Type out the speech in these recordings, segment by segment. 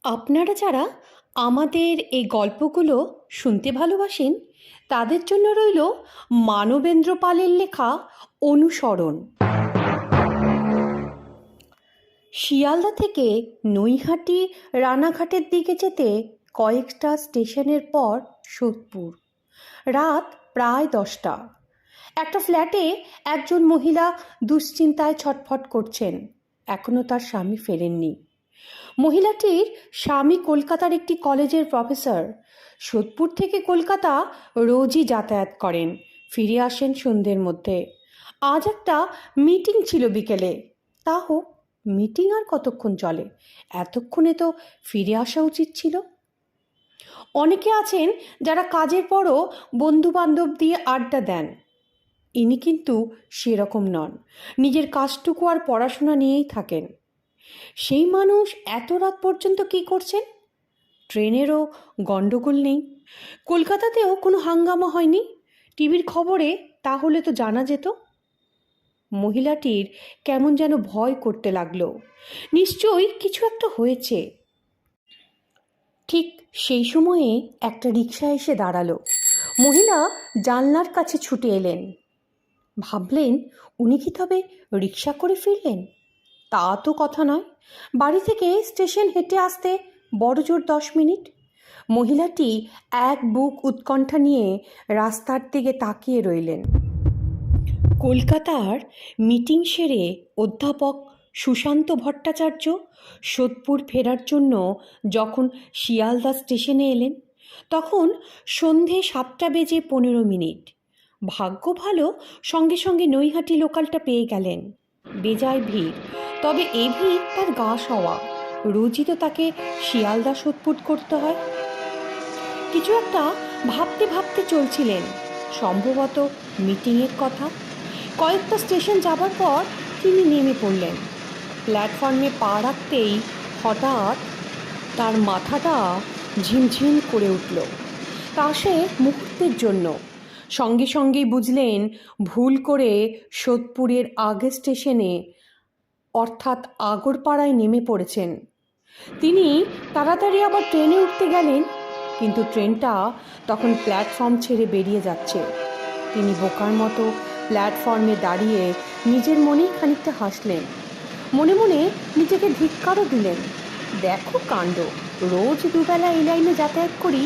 আপনারা যারা আমাদের এই গল্পগুলো শুনতে ভালোবাসেন তাদের জন্য রইল মানবেন্দ্র পালের লেখা অনুসরণ। শিয়ালদা থেকে নৈহাটি রানাঘাটের দিকে যেতে কয়েকটা স্টেশনের পর সোদপুর। রাত প্রায় 10টা। একটা ফ্ল্যাটে একজন মহিলা দুশ্চিন্তায় ছটফট করছেন। এখনও তার স্বামী ফেরেননি। মহিলাটির স্বামী কলকাতার একটি কলেজের প্রফেসর। সোদপুর থেকে কলকাতা রোজই যাতায়াত করেন, ফিরে আসেন সন্ধ্যের মধ্যে। আজ একটা মিটিং ছিল বিকেলে। তা হোক, মিটিং আর কতক্ষণ চলে, এতক্ষণে তো ফিরে আসা উচিত ছিল। অনেকে আছেন যারা কাজের পরও বন্ধু বান্ধব দিয়ে আড্ডা দেন। ইনি কিন্তু সেরকম নন, নিজের কাজটুকু আর পড়াশোনা নিয়েই থাকেন। সেই মানুষ এত রাত পর্যন্ত কী করছেন? ট্রেনেরও গণ্ডগোল নেই, কলকাতাতেও কোনো হাঙ্গামা হয়নি। টিভির খবরে তাহলে তো জানা যেত। মহিলাটির কেমন যেন ভয় করতে লাগলো। নিশ্চয়ই কিছু একটা হয়েছে। ঠিক সেই সময়ে একটা রিকশা এসে দাঁড়ালো। মহিলা জানলার কাছে ছুটে এলেন। ভাবলেন, উনি কি তবে রিকশা করে ফিরলেন? তা তো কথা নয়, বাড়ি থেকে স্টেশন হেঁটে আসতে বড়জোর 10 মিনিট। মহিলাটি এক বুক উৎকণ্ঠা নিয়ে রাস্তার দিকে তাকিয়ে রইলেন। কলকাতার মিটিং সেরে অধ্যাপক সুশান্ত ভট্টাচার্য সোদপুর ফেরার জন্য যখন শিয়ালদা স্টেশনে এলেন, তখন সন্ধে 7:15। ভাগ্য ভালো, সঙ্গে সঙ্গে নৈহাটি লোকালটা পেয়ে গেলেন। বেজায় ভিড়, তবে এ ভিড় তার গা সওয়া। রোজই তো তাকে শিয়ালদা সোদপুর করতে হয়। কিছু একটা ভাবতে ভাবতে চলছিলেন, সম্ভবত মিটিংয়ের কথা। কয়েকটা স্টেশন যাবার পর তিনি নেমে পড়লেন। প্ল্যাটফর্মে পা রাখতেই হঠাৎ তার মাথাটা ঝিমঝিম করে উঠল। তা সে মুহূর্তের জন্য। সঙ্গে সঙ্গেই বুঝলেন ভুল করে সোদপুরের আগের স্টেশনে অর্থাৎ আগরপাড়ায় নেমে পড়েছেন। তিনি তাড়াতাড়ি আবার ট্রেনে উঠতে গেলেন, কিন্তু ট্রেনটা তখন প্ল্যাটফর্ম ছেড়ে বেরিয়ে যাচ্ছে। তিনি বোকার মতো প্ল্যাটফর্মে দাঁড়িয়ে নিজের মনেই খানিকটা হাসলেন। মনে মনে নিজেকে ধিক্কারও দিলেন। দেখো কাণ্ড, রোজ দুবেলা এই লাইনে যাতায়াত করি,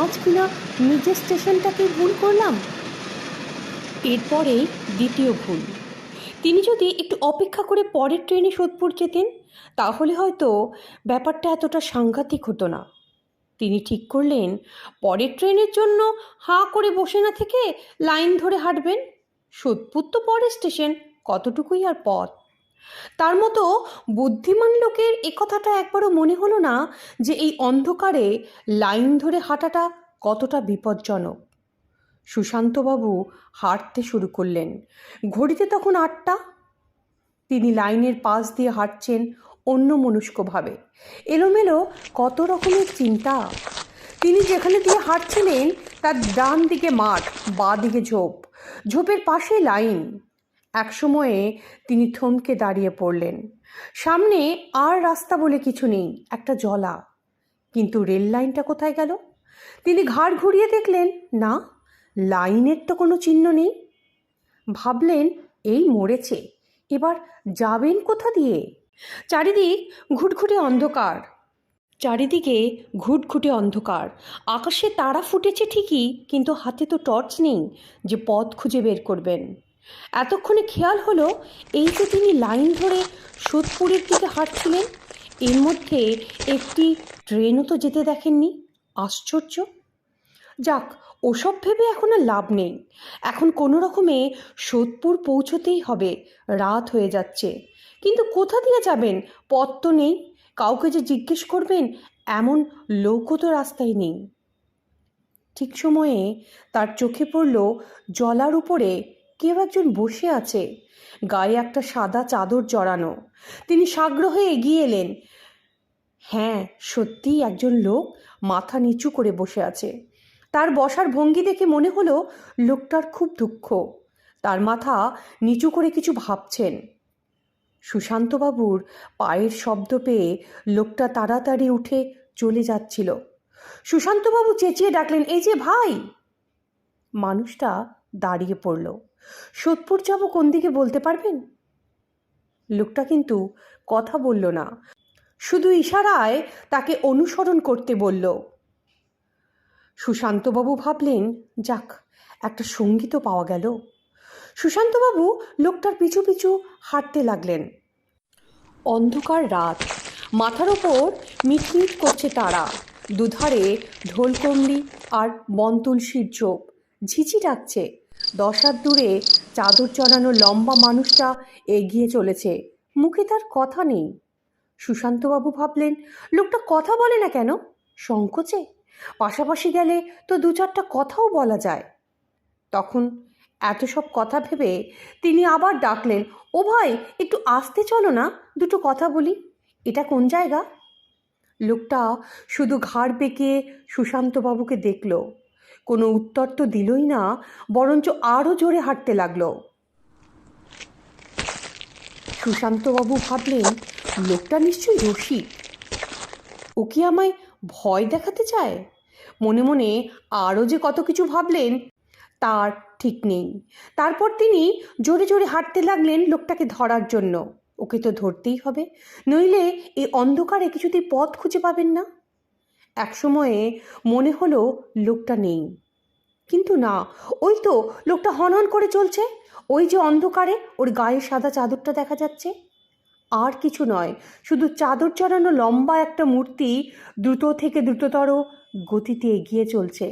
আজ কিনা নিজের স্টেশনটাকেই ভুল করলাম। এরপরে দ্বিতীয় ভুল। তিনি যদি একটু অপেক্ষা করে পরের ট্রেনে সোদপুর যেতেন, তাহলে হয়তো ব্যাপারটা এতটা সাংঘাতিক হতো না। তিনি ঠিক করলেন, পরের ট্রেনের জন্য হাঁ করে বসে না থেকে লাইন ধরে হাঁটবেন। সোদপুর তো পরের স্টেশন, কতটুকুই আর পথ। তার মতো বুদ্ধিমান লোকের এ কথাটা একবারও মনে হলো না যে এই অন্ধকারে লাইন ধরে হাঁটাটা কতটা বিপজ্জনক। সুশান্তবাবু হাঁটতে শুরু করলেন। ঘড়িতে তখন 8টা। তিনি লাইনের পাশ দিয়ে হাঁটছেন অন্যমনস্কভাবে। এলোমেলো কত রকমের চিন্তা। তিনি যেখানে দিয়ে হাঁটছিলেন তার ডান দিকে মাঠ, বাঁ দিকে ঝোপ, ঝোপের পাশে লাইন। একসময়ে তিনি থমকে দাঁড়িয়ে পড়লেন। সামনে আর রাস্তা বলে কিছু নেই, একটা জলা। কিন্তু রেল লাইনটা কোথায় গেল? তিনি ঘাড় ঘুরিয়ে দেখলেন, না, লাইনের তো কোনো চিহ্ন নেই। ভাবলেন, এই মরেছে, এবার যাবেন কোথা দিয়ে? চারিদিক ঘুটঘুটে অন্ধকার। চারিদিকে ঘুটঘুটে অন্ধকার। আকাশে তারা ফুটেছে ঠিকই, কিন্তু হাতে তো টর্চ নেই যে পথ খুঁজে বের করবেন। এতক্ষণে খেয়াল হলো, এই যে তিনি লাইন ধরে সোদপুরের দিকে হাঁটছিলেন, এর মধ্যে একটি ট্রেনও তো যেতে দেখেননি। আশ্চর্য! যাক, ওসব ভেবে এখন আর লাভ নেই। এখন কোনো রকমে সোদপুর পৌঁছতেই হবে, রাত হয়ে যাচ্ছে। কিন্তু কোথা দিয়ে যাবেন? পথ তো নেই। কাউকে যে জিজ্ঞেস করবেন এমন লোকও তো রাস্তায় নেই। ঠিক সময়ে তার চোখে পড়ল জলার উপরে কেউ একজন বসে আছে, গায়ে একটা সাদা চাদর জড়ানো। তিনি সাগ্রহে এগিয়ে এলেন। হ্যাঁ, সত্যিই একজন লোক মাথা নিচু করে বসে আছে। তার বসার ভঙ্গি দেখে মনে হলো লোকটার খুব দুঃখ। তার মাথা নিচু করে কিছু ভাবছেন। সুশান্তবাবুর পায়ের শব্দ পেয়ে লোকটা তাড়াতাড়ি উঠে চলে যাচ্ছিল। সুশান্তবাবু চেঁচিয়ে ডাকলেন, এই যে ভাই। মানুষটা দাঁড়িয়ে পড়ল। সোদপুর যাব কোন দিকে বলতে পারবেন? লোকটা কিন্তু কথা বলল না, শুধু ইশারায় তাকে অনুসরণ করতে বলল। সুশান্তবাবু ভাবলেন, যাক, একটা সঙ্গী তো পাওয়া গেল। সুশান্তবাবু লোকটার পিছু পিছু হাঁটতে লাগলেন। অন্ধকার রাত, মাথার ওপর মিটমিট করছে তারা, দুধারে ঢোলকমলি আর বনতুলসীর ঝোপ, ঝিঝি ডাকছে। 10 হাত দূরে চাদর চড়ানো লম্বা মানুষটা এগিয়ে চলেছে, মুখে তার কথা নেই। সুশান্তবাবু ভাবলেন, লোকটা কথা বলে না কেন? সংকোচে? পাশাপাশি গেলে তো 2-4টা কথাও বলা যায়। তখন এত সব কথা ভেবে তিনি আবার ডাকলেন, ও ভাই, একটু আসতে চলো না, দুটো কথা বলি। এটা কোন জায়গা? লোকটা শুধু ঘাড় বেঁকে সুশান্তবাবুকে দেখল, কোনো উত্তর তো দিলই না, বরঞ্চ আরও জোরে হাঁটতে লাগলো। সুশান্তবাবু ভাবলেন, লোকটা নিশ্চয়ই রসিক, ও কি আমায় ভয় দেখাতে চায়? মনে মনে আরও যে কত কিছু ভাবলেন তার ঠিক নেই। তারপর তিনি জোরে জোরে হাঁটতে লাগলেন লোকটাকে ধরার জন্য। ওকে তো ধরতেই হবে, নইলে এই অন্ধকারে কিছুতেই পথ খুঁজে পাবেন না। একসময়ে মনে হলো লোকটা নেই, কিন্তু না, ওই তো লোকটা হনহন করে চলছে। ওই যে অন্ধকারে ওর গায়ে সাদা চাদরটা দেখা যাচ্ছে। আর কিছু নয়, শুধু চাদর চড়ানো লম্বা একটা মূর্তি দ্রুত থেকে দ্রুততর গতিতে এগিয়ে চলছে।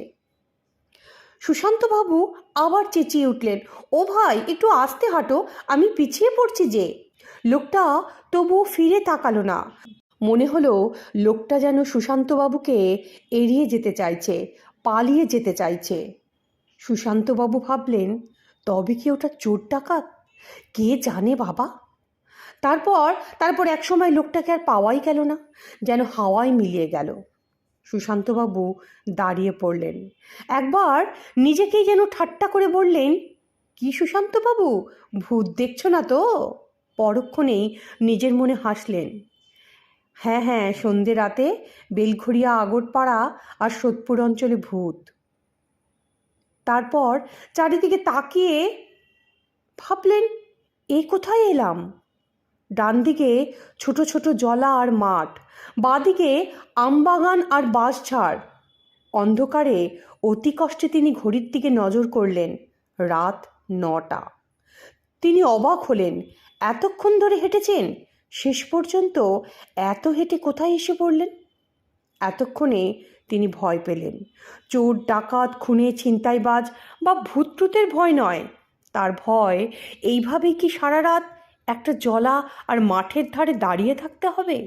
সুশান্তবাবু আবার চেঁচিয়ে উঠলেন, ও ভাই, একটু আস্তে হাঁটো, আমি পিছিয়ে পড়ছি যে। লোকটা তবুও ফিরে তাকালো না। মনে হলো লোকটা যেন সুশান্তবাবুকে এড়িয়ে যেতে চাইছে, পালিয়ে যেতে চাইছে। সুশান্তবাবু ভাবলেন, তবে কি ওটা চোর ডাকাত? কে জানে বাবা। তারপর এক সময় লোকটাকে আর পাওয়াই গেল না, যেন হাওয়ায় মিলিয়ে গেল। সুশান্তবাবু দাঁড়িয়ে পড়লেন। একবার নিজেকেই যেন ঠাট্টা করে বললেন, কি সুশান্তবাবু, ভূত দেখছো না তো? পরক্ষণেই নিজের মনে হাসলেন। হ্যাঁ হ্যাঁ, সন্ধে রাতে বেলঘড়িয়া, আগরপাড়া আর সোদপুর অঞ্চলে ভূত। তারপর চারিদিকে তাকিয়ে ভাবলেন, এই কোথায় এলাম? ডান দিকে ছোট ছোট জলা আর মাঠ, বাঁদিকে আমবাগান আর বাঁশঝাড়। অন্ধকারে অতি কষ্টে তিনি ঘড়ির দিকে নজর করলেন, রাত 9টা। তিনি অবাক হলেন, এতক্ষণ ধরে হেঁটেছেন, শেষ পর্যন্ত এত হেঁটে কোথায় এসে পড়লেন? এতক্ষণে তিনি ভয় পেলেন। চোর ডাকাত, খুনে, ছিনতাইবাজ বা ভূতটুতের ভয় নয়, তার ভয় এইভাবেই কি সারা রাত একটা জলা আর মাঠের ধারে দাঁড়িয়ে থাকতে হবে?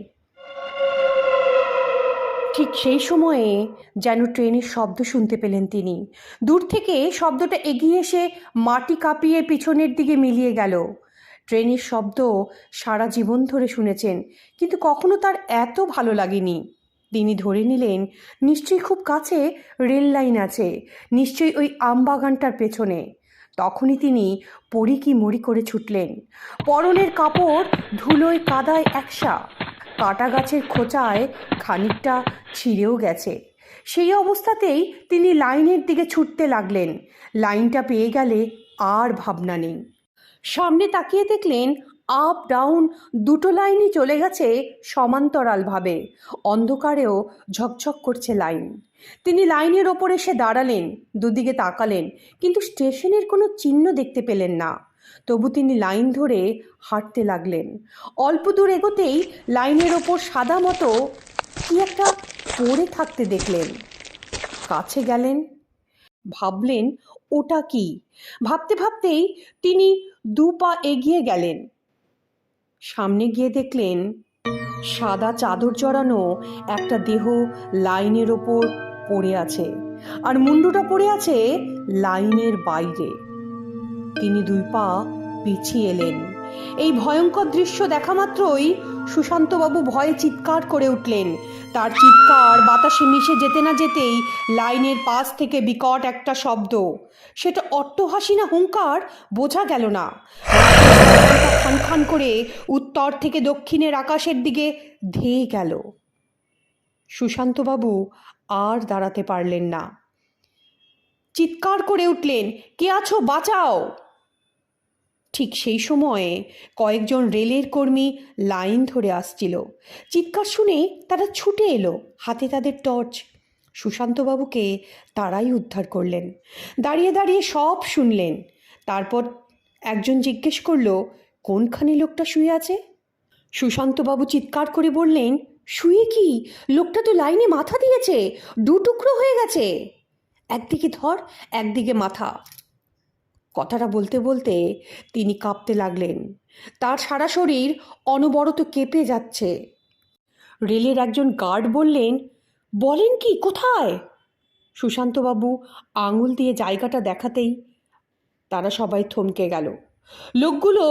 ঠিক সেই সময়ে যেন ট্রেনের শব্দ শুনতে পেলেন তিনি। দূর থেকে শব্দটা এগিয়ে এসে মাটি কাঁপিয়ে পিছনের দিকে মিলিয়ে গেল। ট্রেনের শব্দ সারা জীবন ধরে শুনেছেন, কিন্তু কখনো তার এত ভালো লাগেনি। তিনি ধরে নিলেন, নিশ্চয়ই খুব কাছে রেল লাইন আছে, নিশ্চয়ই ওই আমবাগানটার পেছনে। তখনই তিনি পড়ি কি মরি করে ছুটলেন। পরনের কাপড় ধুলোয় কাদায় একসা, কাটা গাছের খোঁচায় খানিকটা ছিঁড়েও গেছে। সেই অবস্থাতেই তিনি লাইনের দিকে ছুটতে লাগলেন। লাইনটা পেয়ে গেলে আর ভাবনা নেই। সামনে তাকিয়ে দেখলেন আপ ডাউন দুটো লাইনই চলে গেছে সমান্তরালভাবে। অন্ধকারেও ঝকঝক করছে লাইন। তিনি লাইনের ওপর এসে দাঁড়ালেন, দুদিকে তাকালেন, কিন্তু স্টেশনের কোনো চিহ্ন দেখতে পেলেন না। তবু তিনি লাইন ধরে হাঁটতে লাগলেন। অল্প দূর এগোতেই লাইনের ওপর সাদা মতো কি একটা পড়ে থাকতে দেখলেন। কাছে গেলেন, ভাবলেন ওটা কি। ভাবতে ভাবতেই তিনি 2 পা এগিয়ে গেলেন। সামনে গিয়ে দেখলেন সাদা চাদর জড়ানো একটা দেহ লাইনের ওপর পড়ে আছে, আর মুন্ডুটা পড়ে আছে লাইনের বাইরে। তিনি 2 পা পিছিয়ে এলেন। এই ভয়ঙ্কর দৃশ্য দেখা মাত্রই সুশান্তবাবু ভয়ে চিৎকার করে উঠলেন। তার চিৎকার বাতাসে মিশে যেতে না যেতেই লাইনের পাশ থেকে বিকট একটা শব্দ, সেটা অট্টহাসি না হুঙ্কার বোঝা গেল না। খান খান করে উত্তর থেকে দক্ষিণের আকাশের দিকে ধেয়ে গেল। সুশান্তবাবু আর দাঁড়াতে পারলেন না, চিৎকার করে উঠলেন, কে আছো, বাঁচাও। ঠিক সেই সময়ে কয়েকজন রেলের কর্মী লাইন ধরে আসছিল। চিৎকার শুনে তারা ছুটে এলো, হাতে তাদের টর্চ। সুশান্তবাবুকে তারাই উদ্ধার করলেন। দাঁড়িয়ে দাঁড়িয়ে সব শুনলেন। তারপর একজন জিজ্ঞেস করল, কোনখানে লোকটা শুয়ে আছে? সুশান্তবাবু চিৎকার করে বললেন, শুয়ে কি? লোকটা তো লাইনে মাথা দিয়েছে, দু টুকরো হয়ে গেছে, একদিকে ধর একদিকে মাথা। কথাটা বলতে বলতে তিনি কাঁপতে লাগলেন। তার সারা শরীর অনবরত কেঁপে যাচ্ছে। রেলের একজন গার্ড বললেন, বলেন কি, কোথায়? সুশান্তবাবু আঙুল দিয়ে জায়গাটা দেখাতেই তারা সবাই থমকে গেল। লোকগুলো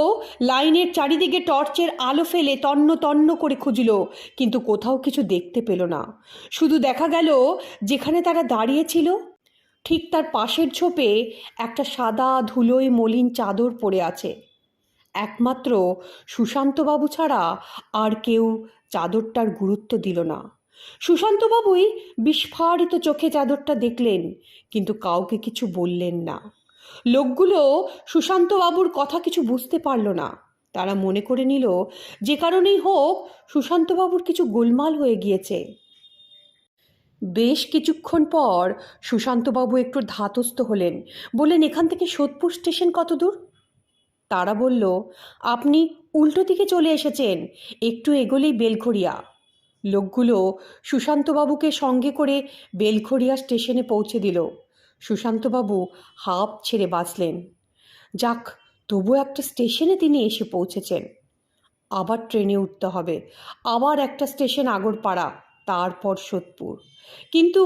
লাইনের চারিদিকে টর্চের আলো ফেলে তন্ন তন্ন করে খুঁজল, কিন্তু কোথাও কিছু দেখতে পেল না। শুধু দেখা গেল যেখানে তারা দাঁড়িয়েছিল ঠিক তার পাশের ঝোপে একটা সাদা ধুলোয় মলিন চাদর পড়ে আছে। একমাত্র সুশান্তবাবু ছাড়া আর কেউ চাদরটার গুরুত্ব দিল না। সুশান্তবাবুই বিস্ফারিত চোখে চাদরটা দেখলেন, কিন্তু কাউকে কিছু বললেন না। লোকগুলো সুশান্তবাবুর কথা কিছু বুঝতে পারল না। তারা মনে করে নিল যে কারণেই হোক সুশান্তবাবুর কিছু গোলমাল হয়ে গিয়েছে। বেশ কিছুক্ষণ পর সুশান্তবাবু একটু ধাতস্থ হলেন, বললেন, এখান থেকে সোদপুর স্টেশন কত দূর? তারা বলল, আপনি উল্টো দিকে চলে এসেছেন, একটু এগোলেই বেলঘড়িয়া। লোকগুলো সুশান্তবাবুকে সঙ্গে করে বেলঘড়িয়া স্টেশনে পৌঁছে দিল। সুশান্তবাবু হাঁপ ছেড়ে বাঁচলেন। যাক, তবু একটা স্টেশনে তিনি এসে পৌঁছেছেন। আবার ট্রেনে উঠতে হবে, আবার একটা স্টেশন আগরপাড়া, তারপর সোদপুর। কিন্তু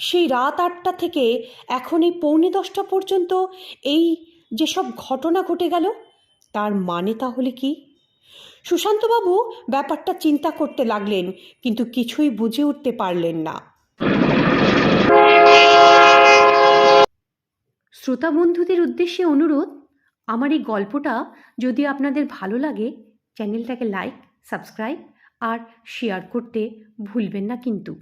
সেই রাত 8টা থেকে এখন এই পৌনে 10টা পর্যন্ত এই যেসব ঘটনা ঘটে গেল, তার মানে তাহলে কি? সুশান্তবাবু ব্যাপারটা চিন্তা করতে লাগলেন, কিন্তু কিছুই বুঝে উঠতে পারলেন না। শ্রোতা বন্ধুদের উদ্দেশ্যে অনুরোধ, আমার এই গল্পটা যদি আপনাদের ভালো লাগে, চ্যানেলটাকে লাইক, সাবস্ক্রাইব আর শেয়ার করতে ভুলবেন না কিন্তু।